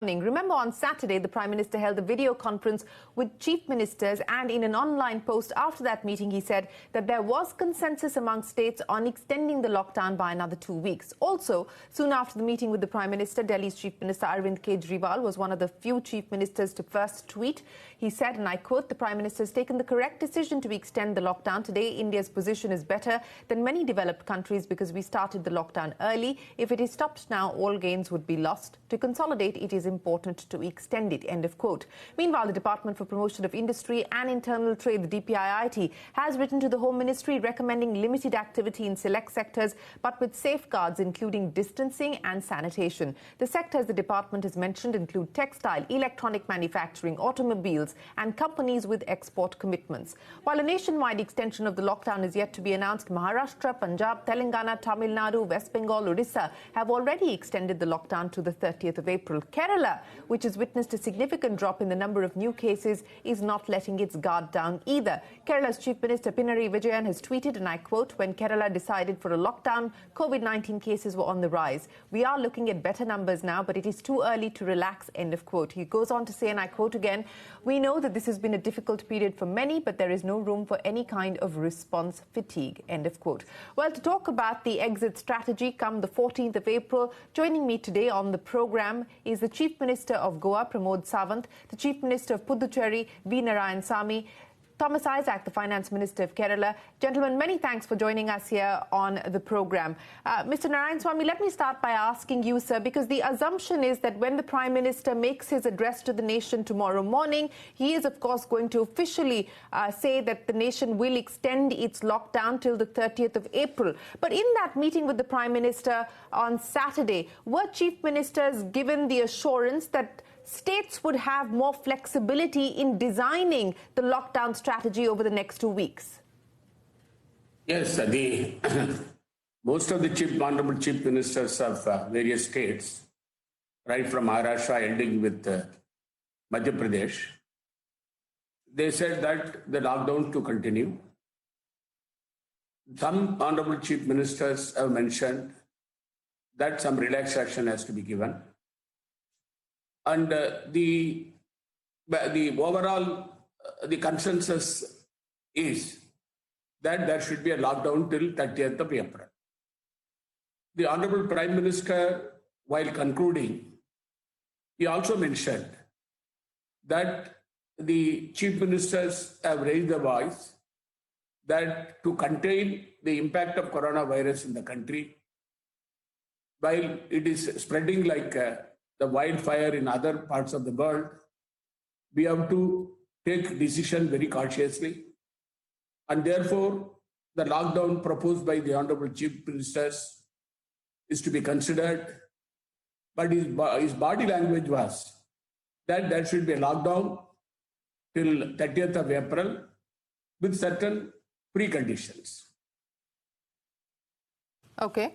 Remember, on Saturday, the Prime Minister held a video conference with chief ministers, and in an online post after that meeting, he said that there was consensus among states on extending the lockdown by another 2 weeks. Also, soon after the meeting with the Prime Minister, Delhi's Chief Minister Arvind Kejriwal was one of the few chief ministers to first tweet. He said, and I quote, "The Prime Minister has taken the correct decision to extend the lockdown. Today, India's position is better than many developed countries because we started the lockdown early. If it is stopped now, all gains would be lost. To consolidate, it is important to extend it," end of quote. Meanwhile, the Department for Promotion of Industry and Internal Trade, the DPIIT, has written to the Home Ministry recommending limited activity in select sectors, but with safeguards including distancing and sanitation. The sectors the department has mentioned include textile, electronic manufacturing, automobiles, and companies with export commitments. While a nationwide extension of the lockdown is yet to be announced, Maharashtra, Punjab, Telangana, Tamil Nadu, West Bengal, Odisha have already extended the lockdown to the 30th of April. Kerala, which has witnessed a significant drop in the number of new cases, is not letting its guard down either. Kerala's Chief Minister Pinarayi Vijayan has tweeted, and I quote, "When Kerala decided for a lockdown, COVID-19 cases were on the rise. We are looking at better numbers now, but it is too early to relax," end of quote. He goes on to say, and I quote again, "We know that this has been a difficult period for many, but there is no room for any kind of response fatigue," end of quote. Well, to talk about the exit strategy come the 14th of April, joining me today on the program is the Chief Minister of Goa, Pramod Sawant, the Chief Minister of Puducherry, V. Narayanasamy, Thomas Isaac, the Finance Minister of Kerala. Gentlemen, many thanks for joining us here on the program. Mr. Narayanasamy, let me start by asking you, sir, because the assumption is that when the Prime Minister makes his address to the nation tomorrow morning, he is, of course, going to officially say that the nation will extend its lockdown till the 30th of April. But in that meeting with the Prime Minister on Saturday, were chief ministers given the assurance that states would have more flexibility in designing the lockdown strategy over the next 2 weeks? Yes, most of the honorable chief ministers of various states, right from Maharashtra ending with Madhya Pradesh, they said that the lockdown to continue. Some honorable chief ministers have mentioned that some relaxation has to be given. And the overall the consensus is that there should be a lockdown till 30th of April. The Honorable Prime Minister, while concluding, he also mentioned that the chief ministers have raised their voice that to contain the impact of coronavirus in the country, while it is spreading like the wildfire in other parts of the world, we have to take decision very cautiously. And therefore, the lockdown proposed by the Honorable Chief Ministers is to be considered. But his body language was that there should be a lockdown till 30th of April with certain preconditions. Okay.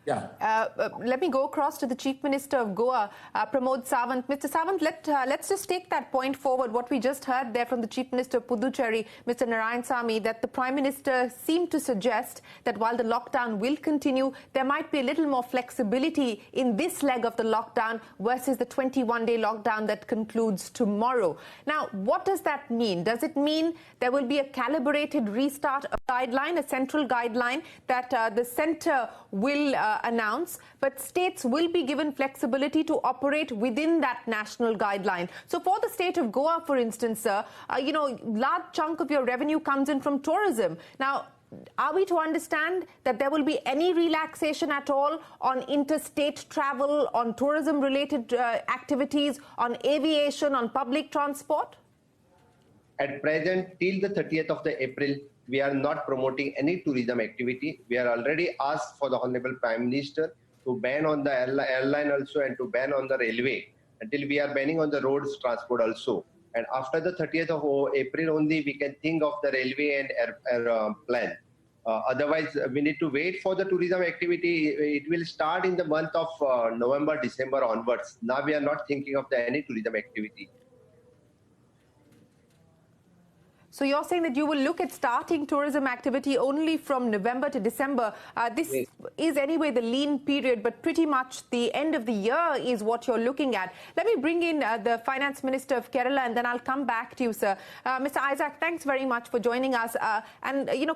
Yeah. Let me go across to the Chief Minister of Goa, Pramod Sawant. Mr. Sawant, let's just take that point forward. What we just heard there from the Chief Minister of Puducherry, Mr. Narayanasamy, that the Prime Minister seemed to suggest that while the lockdown will continue, there might be a little more flexibility in this leg of the lockdown versus the 21-day lockdown that concludes tomorrow. Now, what does that mean? Does it mean there will be a calibrated restart guideline, a central guideline that the centre will announce, but states will be given flexibility to operate within that national guideline? So for the state of Goa, for instance, sir, large chunk of your revenue comes in from tourism. Now, are we to understand that there will be any relaxation at all on interstate travel, on tourism-related activities, on aviation, on public transport? At present, till the 30th of April, we are not promoting any tourism activity. We are already asked for the Honorable Prime Minister to ban on the airline also and to ban on the railway until we are banning on the roads transport also. And after the 30th of April only, we can think of the railway and air plan. Otherwise, we need to wait for the tourism activity. It will start in the month of November, December onwards. Now we are not thinking of any tourism activity. So you're saying that you will look at starting tourism activity only from November to December. This Yes. is anyway the lean period, but pretty much the end of the year is what you're looking at. Let me bring in the Finance Minister of Kerala, and then I'll come back to you, sir. Mr. Isaac, thanks very much for joining us.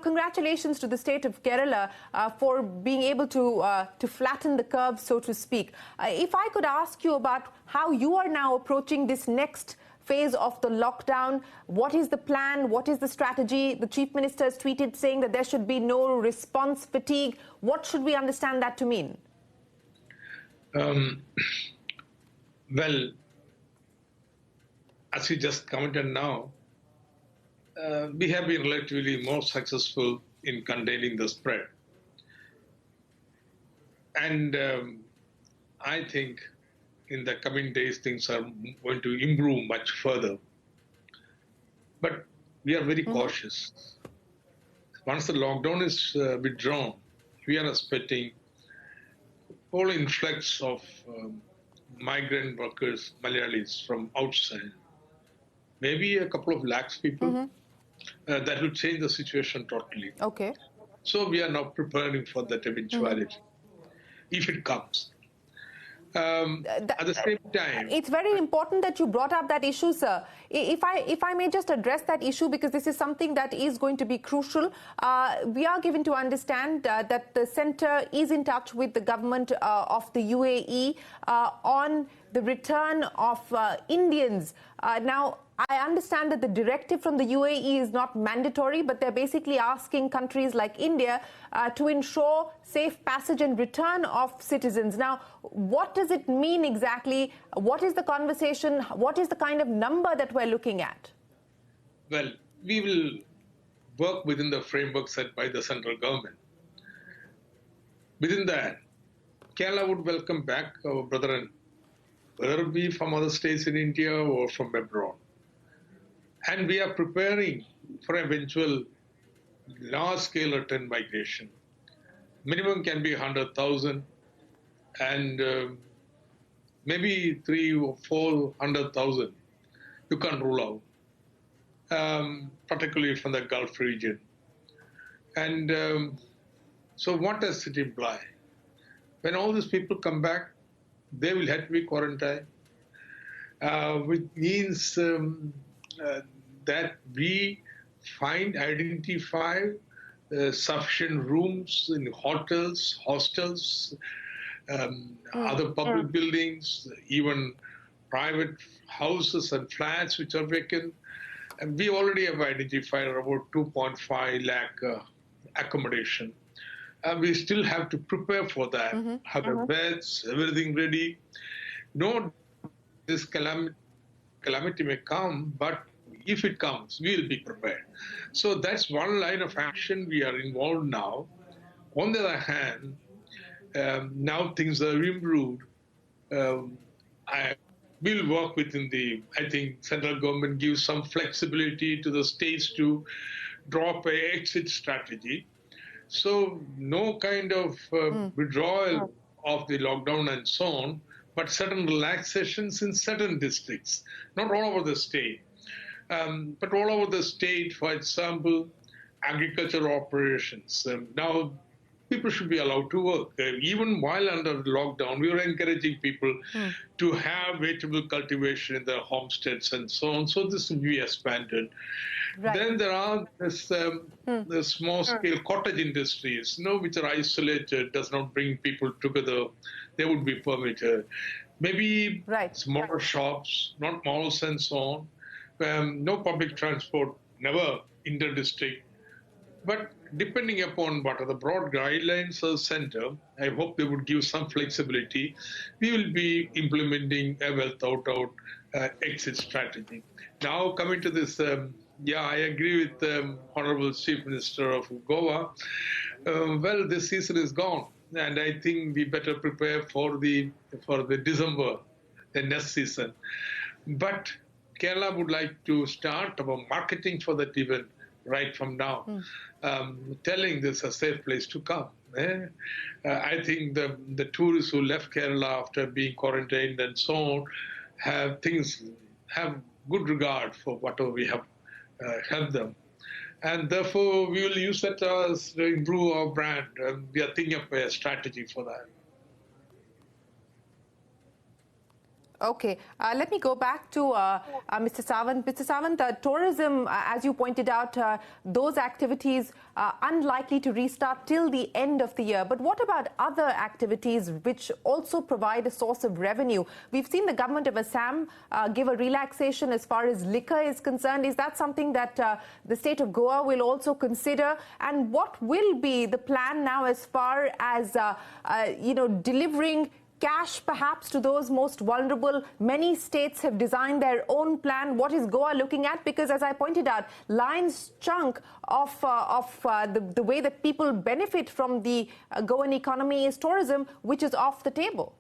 Congratulations to the state of Kerala for being able to flatten the curve, so to speak. If I could ask you about how you are now approaching this next phase of the lockdown. What is the plan? What is the strategy? The Chief Minister has tweeted saying that there should be no response fatigue. What should we understand that to mean? Well, as you just commented now, we have been relatively more successful in containing the spread. And I think in the coming days, things are going to improve much further. But we are very cautious. Once the lockdown is withdrawn, we are expecting whole influx of migrant workers, Malayalis from outside. Maybe a couple of lakhs people. That will change the situation totally. Okay. So we are now preparing for that eventuality, if it comes. At the same time, it's very important that you brought up that issue, sir. If I may just address that issue, because this is something that is going to be crucial. We are given to understand that the centre is in touch with the government of the UAE on the return of Indians. Now, I understand that the directive from the UAE is not mandatory, but they're basically asking countries like India to ensure safe passage and return of citizens. Now, what does it mean exactly? What is the conversation? What is the kind of number that we're looking at? Well, we will work within the framework set by the central government. Within that, Kerala would welcome back our brethren, whether it be from other states in India or from abroad. And we are preparing for eventual large-scale return migration. Minimum can be 100,000, and maybe 300,000 or 400,000. You can't rule out, particularly from the Gulf region. And so what does it imply? When all these people come back, they will have to be quarantined, which means that we identify sufficient rooms in hotels, hostels, other public buildings, even private houses and flats which are vacant. And we already have identified about 2.5 lakh accommodation. And we still have to prepare for that, have the beds, everything ready. No, this calamity may come, but if it comes, we will be prepared. So that's one line of action we are involved now. On the other hand, now things are improved. I will work within I think central government gives some flexibility to the states to drop an exit strategy. So no kind of withdrawal of the lockdown and so on, but certain relaxations in certain districts, not all over the state. But all over the state, for example, agricultural operations. Now, people should be allowed to work. Even while under lockdown, we were encouraging people to have vegetable cultivation in their homesteads and so on. So this will be expanded. Right. Then there are the small-scale cottage industries, which are isolated, does not bring people together. They would be permitted. Maybe smaller shops, not malls and so on. No public transport, never inter-district. But depending upon what are the broad guidelines of the center, I hope they would give some flexibility. We will be implementing a well-thought-out exit strategy. Now, coming to this, I agree with the Honorable Chief Minister of Goa. Well, this season is gone, and I think we better prepare for the December, the next season. But Kerala would like to start our marketing for that event right from now, telling this a safe place to come. I think the tourists who left Kerala after being quarantined and so on have good regard for whatever we have help them. And therefore, we will use that as to improve our brand. And we are thinking of a strategy for that. Okay, let me go back to Mr. Sawant. Mr. Sawant, tourism, as you pointed out, those activities are unlikely to restart till the end of the year. But what about other activities which also provide a source of revenue? We've seen the government of Assam give a relaxation as far as liquor is concerned. Is that something that the state of Goa will also consider? And what will be the plan now as far as, delivering cash perhaps to those most vulnerable? Many states have designed their own plan. What is Goa looking at? Because as I pointed out, lion's chunk of the way that people benefit from the Goan economy is tourism, which is off the table.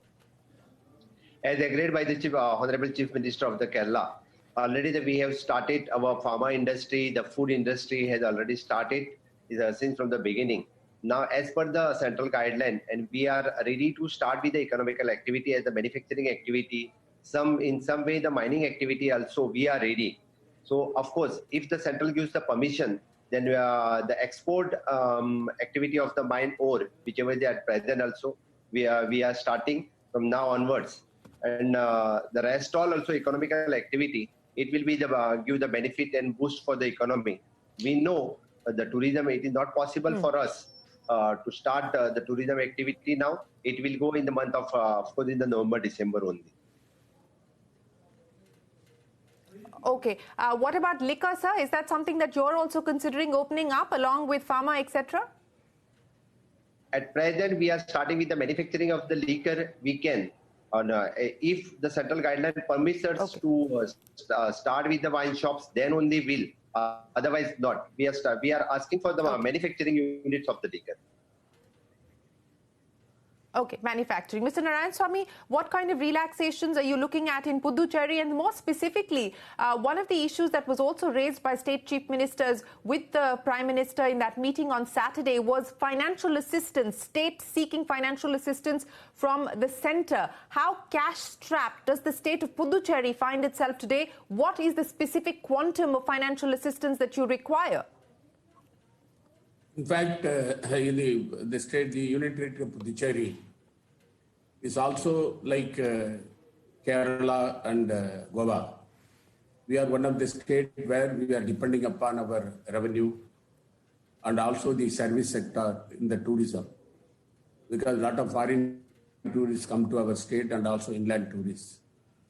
As agreed by the Honorable Chief Minister of the Kerala, already we have started our pharma industry, the food industry has already started since from the beginning. Now, as per the central guideline, and we are ready to start with the economical activity as the manufacturing activity, in some way the mining activity also, we are ready. So, of course, if the central gives the permission, then the export activity of the mine ore, whichever they are present also, we are starting from now onwards. And the rest all also economical activity, it will be give the benefit and boost for the economy. We know the tourism, it is not possible for us to start the tourism activity now. It will go in the month of course, in the November, December only. Okay. What about liquor, sir? Is that something that you're also considering opening up along with pharma, etc.? At present, we are starting with the manufacturing of the liquor. We can, if the central guideline permits us to start with the wine shops, then only will. Otherwise not. We are asking for the manufacturing units of the liquor. Okay, manufacturing. Mr. Narayanasamy, what kind of relaxations are you looking at in Puducherry? And more specifically, one of the issues that was also raised by state chief ministers with the Prime Minister in that meeting on Saturday was financial assistance, state seeking financial assistance from the centre. How cash-strapped does the state of Puducherry find itself today? What is the specific quantum of financial assistance that you require? In fact, the state, the Union Territory of Puducherry is also like Kerala and Goa. We are one of the states where we are depending upon our revenue and also the service sector in the tourism, because a lot of foreign tourists come to our state and also inland tourists.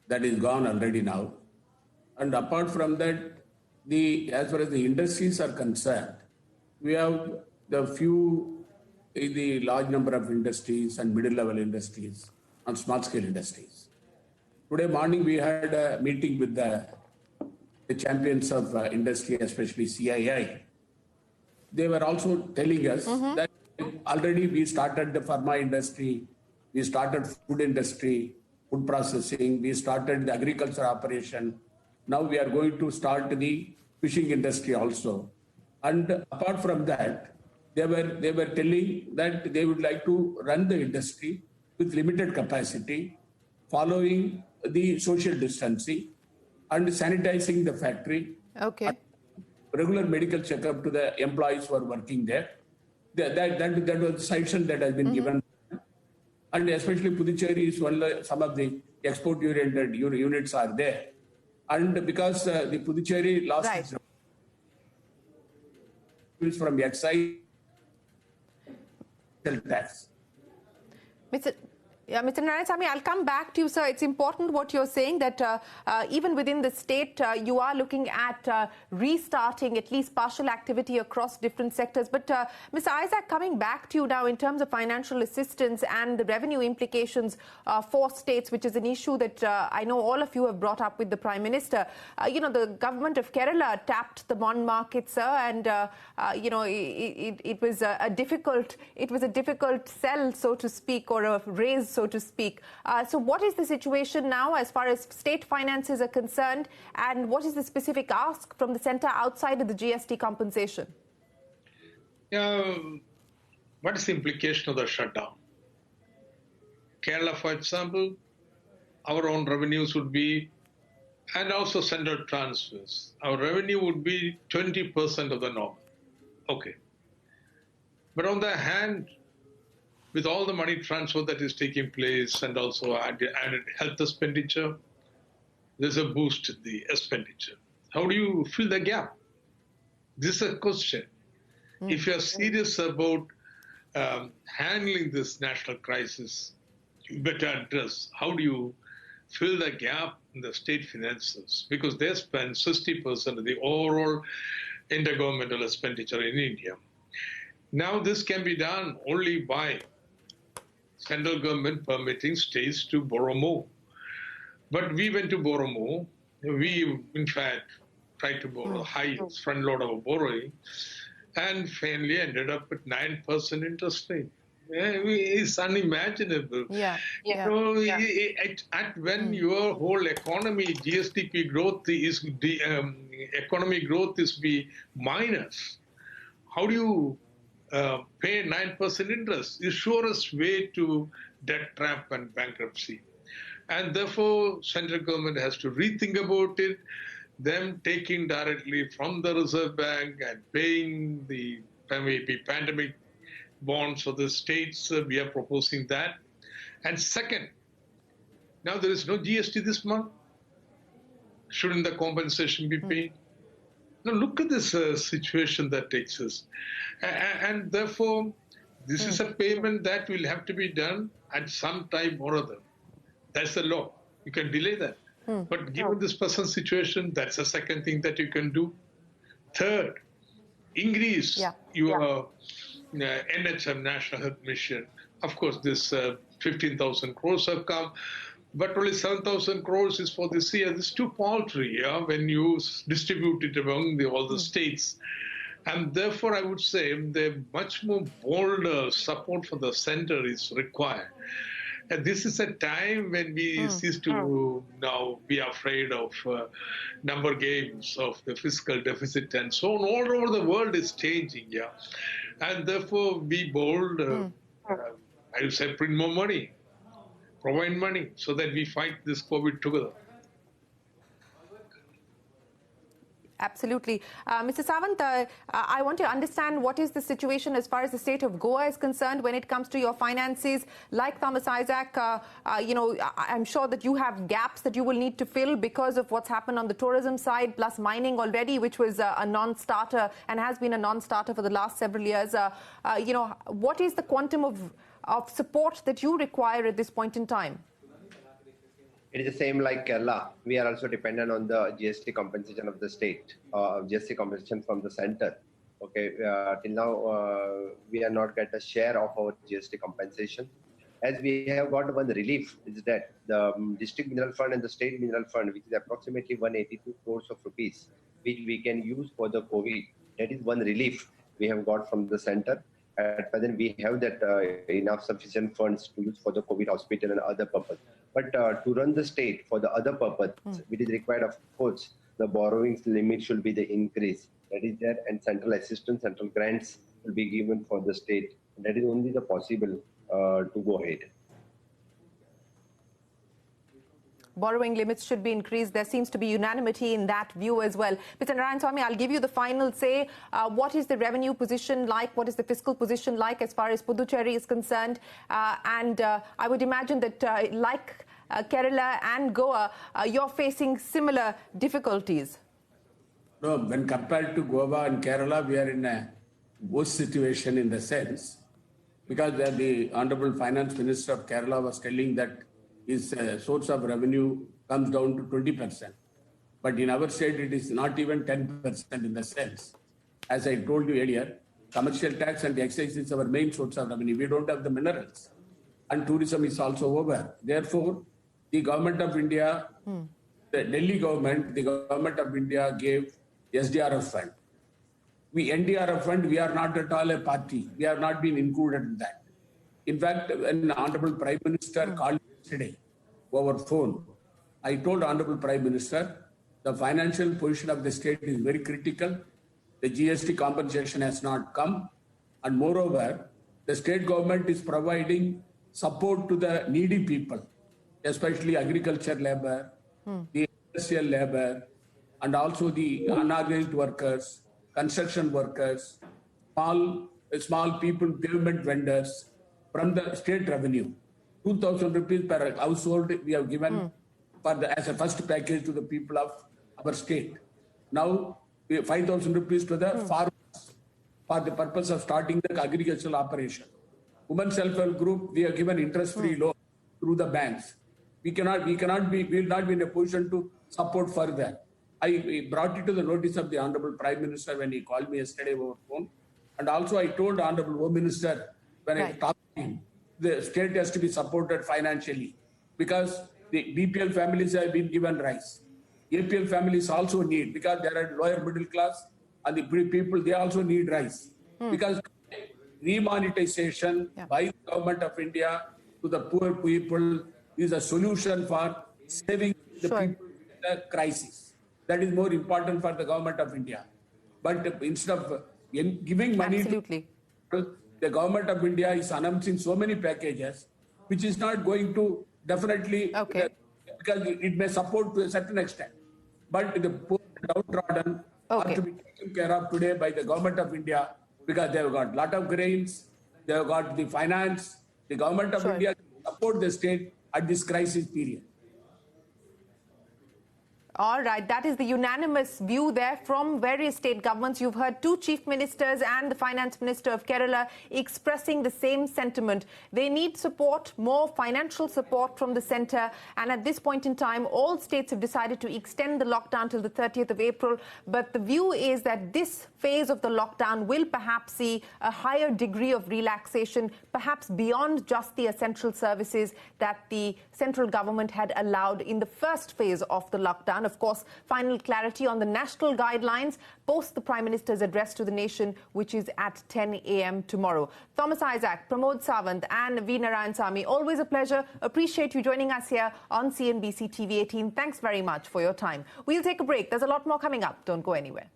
That is gone already now. And apart from that, as far as the industries are concerned, we have the large number of industries and middle-level industries and small-scale industries. Today morning, we had a meeting with the champions of industry, especially CII. They were also telling us that already we started the pharma industry, we started food industry, food processing, we started the agriculture operation. Now we are going to start the fishing industry also. And apart from that, they were telling that they would like to run the industry with limited capacity, following the social distancing and sanitizing the factory. Okay. Regular medical checkup to the employees who are working there. That was the suggestion that has been given. And especially Puducherry is some of the export-oriented units are there. And because the Puducherry lost its from excise tax. Mr. Narayanasamy, I'll come back to you, sir. It's important what you're saying, that even within the state, you are looking at restarting at least partial activity across different sectors. But Mr. Isaac, coming back to you now in terms of financial assistance and the revenue implications for states, which is an issue that I know all of you have brought up with the Prime Minister. The government of Kerala tapped the bond market, sir, and it was a difficult sell, so to speak, or a raise, so to speak. So what is the situation now as far as state finances are concerned, and what is the specific ask from the centre outside of the GST compensation? What is the implication of the shutdown? Kerala, for example, our own revenues would be and also central transfers, our revenue would be 20% of the normal. Okay. But on the other hand, with all the money transfer that is taking place and also added health expenditure, there's a boost in the expenditure. How do you fill the gap? This is a question. If you're serious about handling this national crisis, you better address how do you fill the gap in the state finances, because they spend 60% of the overall intergovernmental expenditure in India. Now this can be done only by central government permitting states to borrow more. But we went to borrow more. We, in fact, tried to borrow high front load of borrowing, and finally ended up at 9% interest rate. It's unimaginable. When your whole economy, GSDP growth is economic growth is be minus, how do you pay 9% interest? It's surest way to debt trap and bankruptcy. And therefore, central government has to rethink about it. Them taking directly from the Reserve Bank and paying the pandemic bonds for the states, we are proposing that. And second, now there is no GST this month. Shouldn't the compensation be paid? Now look at this situation that takes us. And therefore, this is a payment that will have to be done at some time or other. That's the law. You can delay that. But given this person's situation, that's the second thing that you can do. Third, increase your NHM, National Health Mission. Of course, this 15,000 crores have come, but only 7,000 crores is for this year. This is too paltry when you distribute it among all the states. And therefore, I would say the much more bolder support for the center is required. And this is a time when we cease to now be afraid of number games, of the fiscal deficit and so on. All over the world is changing, and therefore be bold. I would say print more money, provide money so that we fight this COVID together. Absolutely. Mr. Sawant, I want to understand what is the situation as far as the state of Goa is concerned when it comes to your finances. Like Thomas Isaac, I'm sure that you have gaps that you will need to fill because of what's happened on the tourism side, plus mining already, which was a non-starter and has been a non-starter for the last several years. What is the quantum of support that you require at this point in time? It is the same like Kerala. We are also dependent on the GST compensation of the state, GST compensation from the center. Okay, till now we are not get a share of our GST compensation. As we have got one relief, is that the district mineral fund and the state mineral fund, which is approximately 182 crores of rupees, which we can use for the COVID. That is one relief we have got from the center. At present, we have that enough sufficient funds to use for the COVID hospital and other purpose. But to run the state for the other purpose, which is required, of course, the borrowings limit should be the increase. That is there, and central assistance, central grants will be given for the state. That is only the possible to go ahead. Borrowing limits should be increased. There seems to be unanimity in that view as well. Mr. Narayanasamy, I'll give you the final say. What is the revenue position like? What is the fiscal position like as far as Puducherry is concerned? And I would imagine that like Kerala and Goa, you're facing similar difficulties. No, when compared to Goa and Kerala, we are in a worse situation in the sense, because the Honorable Finance Minister of Kerala was telling that his source of revenue comes down to 20%. But in our state, it is not even 10% in the sense. As I told you earlier, commercial tax and excise is our main source of revenue. We don't have the minerals. And tourism is also over. Therefore, the government of India, the Delhi government, the government of India gave SDRF fund. NDRF fund, we are not at all a party. We have not been included in that. In fact, when Honorable Prime Minister called yesterday over phone, I told Honorable Prime Minister, the financial position of the state is very critical. The GST compensation has not come. And moreover, the state government is providing support to the needy people, especially agriculture labor, the industrial labor, and also the unorganized workers, construction workers, small people, pavement vendors from the state revenue. 2,000 rupees per household we have given as a first package to the people of our state. Now, 5,000 rupees to the farmers for the purpose of starting the agricultural operation. Women self-help group, we have given interest-free loan through the banks. We will not be in a position to support further. I brought it to the notice of the Honorable Prime Minister when he called me yesterday over phone. And also I told Honorable Home Minister when I talked to him, the state has to be supported financially because the BPL families have been given rice. APL families also need, because they are lower middle class and the people, they also need rice. Because remonetization by the government of India to the poor people is a solution for saving the people in the crisis. That is more important for the government of India. But instead of giving money to the government of India is announcing so many packages, which is not going to definitely, because it may support to a certain extent. But the poor downtrodden are to be taken care of today by the government of India, because they have got a lot of grains, they have got the finance, the government of India support the state at this crisis period. All right, that is the unanimous view there from various state governments. You've heard two chief ministers and the finance minister of Kerala expressing the same sentiment. They need support, more financial support from the centre. And at this point in time, all states have decided to extend the lockdown till the 30th of April. But the view is that this phase of the lockdown will perhaps see a higher degree of relaxation, perhaps beyond just the essential services that the central government had allowed in the first phase of the lockdown. Of course, final clarity on the national guidelines post the Prime Minister's address to the nation, which is at 10 a.m. tomorrow. Thomas Isaac, Pramod Sawant and V. Narayanasamy, always a pleasure. Appreciate you joining us here on CNBC TV 18. Thanks very much for your time. We'll take a break. There's a lot more coming up. Don't go anywhere.